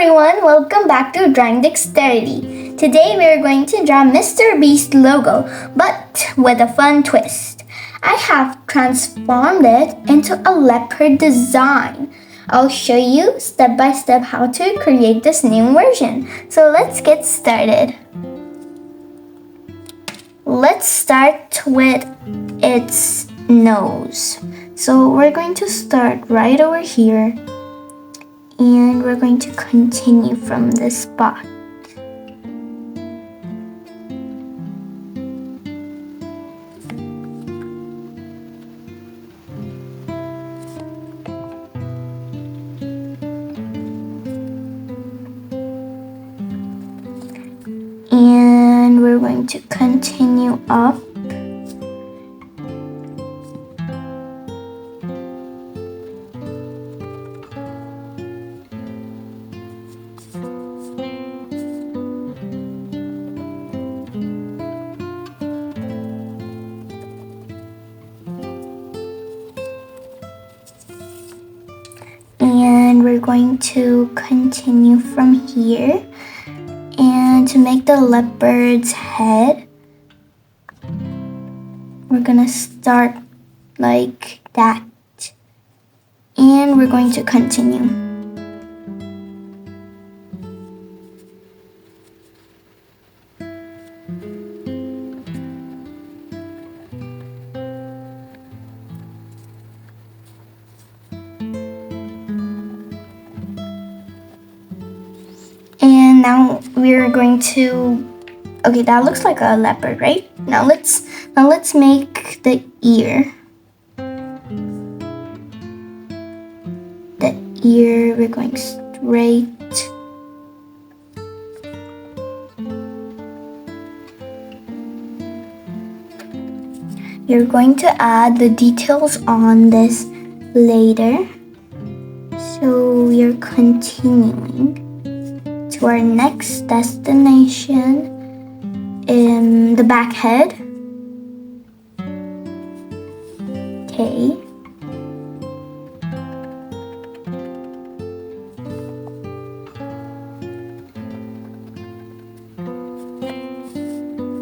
everyone, welcome back to Drawing Dexterity. Today we are going to draw Mr. Beast logo, but with a fun twist. I have transformed it into a leopard design. I'll show you step by step how to create this new version. So let's get started. Let's start with its nose. So we're going to start right over here. And we're going to continue from this spot. And we're going to continue up. And we're going to continue from here. And to make the leopard's head, we're gonna start like that. And we're going to continue. And now we're going to, okay, that looks like a leopard, right? Now let's make the ear. The ear, we're going straight. You're going to add the details on this later. So we are continuing to our next destination in the back head. Okay.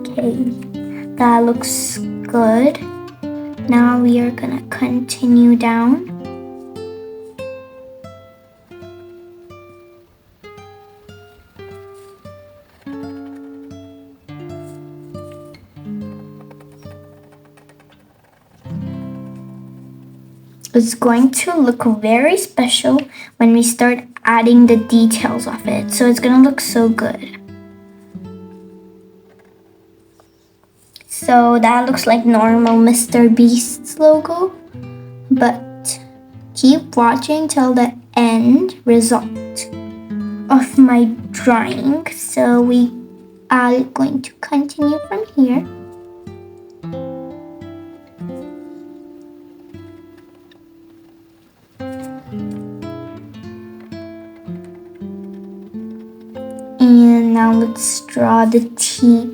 Okay, that looks good. Now we are gonna continue down. It's going to look very special when we start adding the details of it. So it's gonna look so good. So that looks like normal Mr. Beast's logo, but keep watching till the end result of my drawing. So we are going to continue from here. And now let's draw the teeth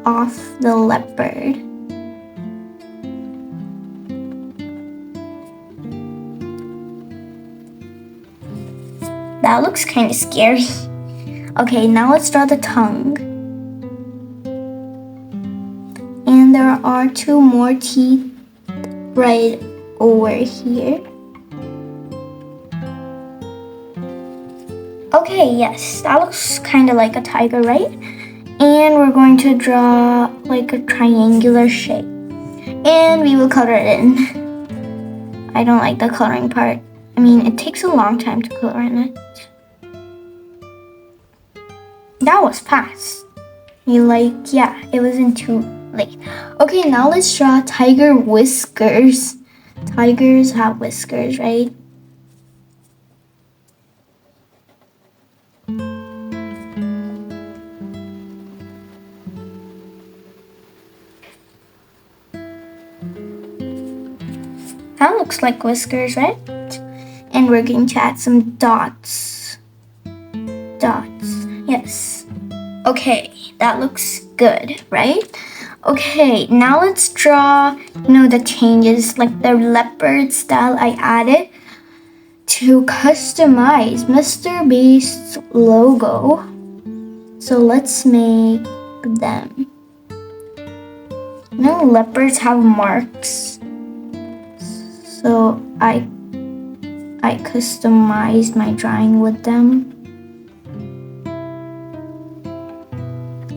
of the leopard. That looks kind of scary. Okay, now let's draw the tongue. And there are two more teeth right over here. Okay, yes, that looks kind of like a tiger, right? And we're going to draw like a triangular shape. And we will color it in. I don't like the coloring part. I mean, it takes a long time to color in it. That was fast. Yeah, it wasn't too late. Okay, now let's draw tiger whiskers. Tigers have whiskers, right? That looks like whiskers, right? And we're going to add some dots. Dots, yes. Okay, that looks good, right? Okay, now let's draw, the changes, like the leopard style I added to customize Mr. Beast's logo. So let's make them. No, leopards have marks. So I customized my drawing with them.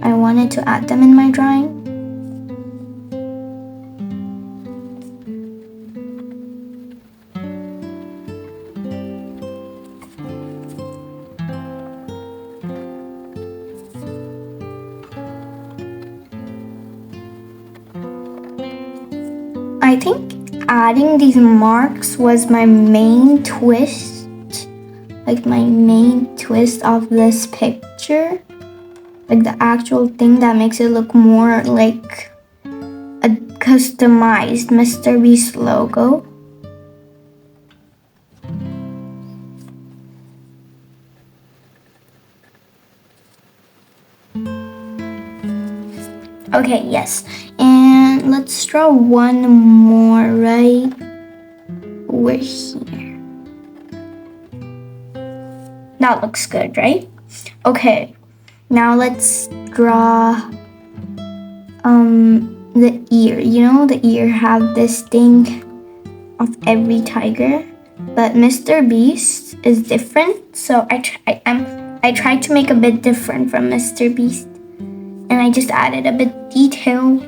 I wanted to add them in my drawing. I think adding these marks was my main twist, like my main twist of this picture, like the actual thing that makes it look more like a customized Mr. Beast logo. Okay, yes, and let's draw one more right over here. That looks good, right? Okay, now let's draw the ear. You know, the ear have this thing of every tiger, but Mr. Beast is different, so I tried to make a bit different from Mr. Beast. And I just added a bit detail,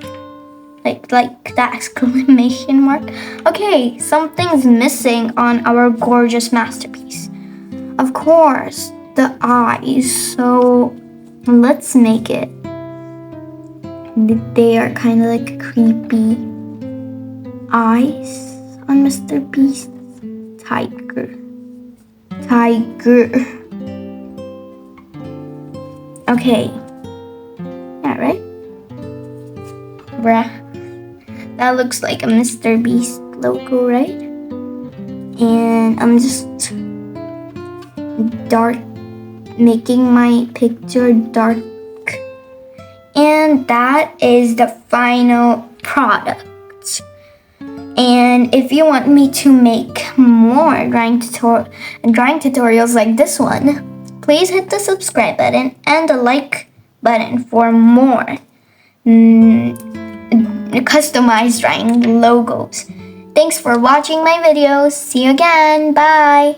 like that exclamation mark. Okay, something's missing on our gorgeous masterpiece. Of course, the eyes. So let's make it. They are kind of like creepy eyes on Mr. Beast. Tiger. Okay. Yeah, right? Bruh. That looks like a Mr. Beast logo, right? And I'm just making my picture dark. And that is the final product. And if you want me to make more drawing tutorials like this one, please hit the subscribe button and the like button for more customized drawing logos. Thanks for watching my videos. See you again. Bye.